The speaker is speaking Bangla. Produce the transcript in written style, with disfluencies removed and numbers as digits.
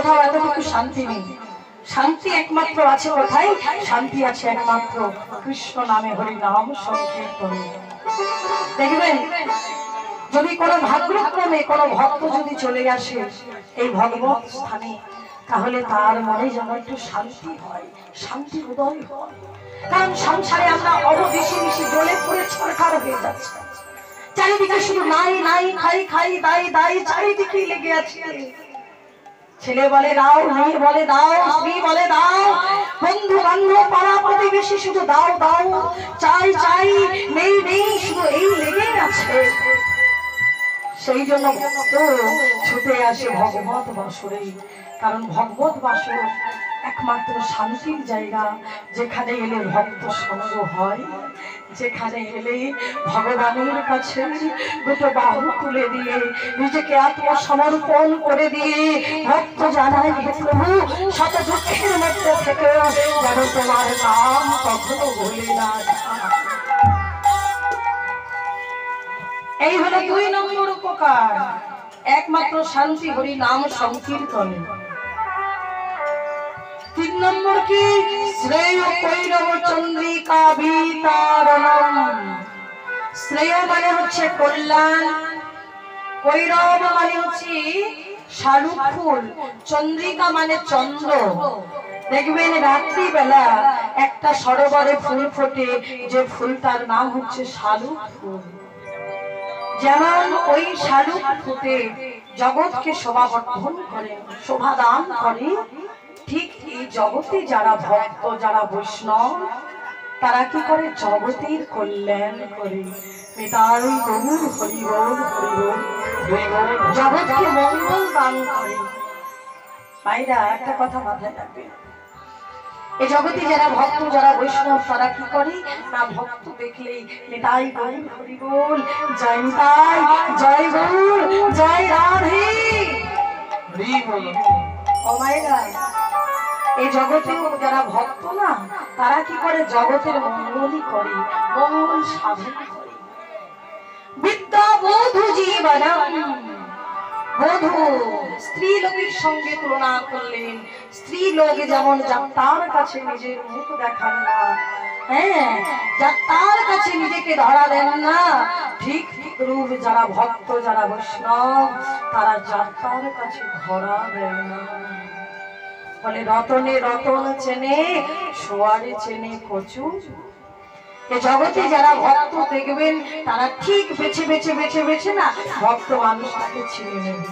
কোথাও এতটুকু শান্তি নেই। শান্তি একমাত্র আছে কোথায়? শান্তি আছে একমাত্র কৃষ্ণ নামে, হরি নাম সংকীর্তনে। দেখবেন যদি কোনো ভাগ্যক্রমে কোনো ভক্ত যদি চলে আসে এই ভগবত স্থানে, তাহলে তার মনে যেন একটু শান্তি হয়, শান্তি উদয় হয়। কারণ সংসারে আমরা অবদেশে মিশে জ্বলে পড়ে ছড়খাড় হয়ে যাচ্ছে, চারিদিকে শুধু নাই নাই, খাই খাই, দাই দাই, চারিদিকেই লেগে আছে। ছেলে বলে দাও, মেয়ে বলে দাও, স্ত্রী বলে দাও, বন্ধু বান্ধব পাড়া প্রতিবেশী শুধু দাও দাও, চাই চাই, নেই নেই, শুধু এই লেগে আছে। সেই জন্য ভক্ত ছুটে আসে ভগবত বাসরে। কারণ ভগবত বাসর একমাত্র শান্তির জায়গা, যেখানে এলে ভক্ত সঙ্গ হয়, যেখানে এলে ভগবানের কাছে দুটো বাহু তুলে দিয়ে নিজেকে আত্মসমর্পণ করে দিয়ে ভক্ত জানায়, হে প্রভু, শত দুঃখের মধ্যে থেকে যেন তোমার নাম কখনো ভুলে না। এই হলো 2 নম্বর উপকার, একমাত্র শান্তি হরি নাম সংকীর্তনে। 3 নম্বর কি? শ্রেয় কৈরব চন্দ্রিকা বিতারণম। শ্রেয় মানে হচ্ছে কল্যাণ, কৈরব মানে হচ্ছে শালুক ফুল, চন্দ্রিকা মানে চন্দ্র। দেখবেন রাত্রি বেলা একটা সরোবরে ফুল ফোটে, যে ফুলটার নাম হচ্ছে শালুক ফুল। যেমন ওই শালুক ফুটে জগৎকে শোভাবর্ধন করে, শোভা দান করে, ঠিক এই জগতে যারা ভক্ত, যারা বৈষ্ণব, তারা কি করে? জগতের কল্যাণ করে। নিতাই গৌর হরি বল, হরি বল, জগৎকে মঙ্গল দান করে। ভাইরা একটা কথা মাথায় রাখবে, এই জগতে যারা ভক্ত, যারা বৈষ্ণব, তারা কি করে না, ভক্ত দেখলেই নিতাই গৌর হরি বল, জয় নিতাই, জয় গৌর, জয় রাধে, ও মায়েরা। এই জগতেও যারা ভক্ত না, তারা কি করে? জগতের মঙ্গলই করে, মঙ্গল সাধন করে। বিদ্যা বধূ জীবনম, বধূ স্ত্রী লোকের সঙ্গে তুলনা করলেন। স্ত্রী লোক যেমন যার কাছে নিজের মুখ দেখান না, হ্যাঁ, যার কাছে নিজেকে ধরা দেন না, ঠিক রূপ যারা ভক্ত, যারা বৈষ্ণব, তারা যার কাছে ধরা দেন না। বলে রতনে রতন চেনে, সোয়ারে চেনে কচু। এই জগতে যারা ভক্ত দেখবেন, তারা ঠিক বেছে বেছে বেছে বেছে না ভক্ত মানুষটাকে চিনে নেবে।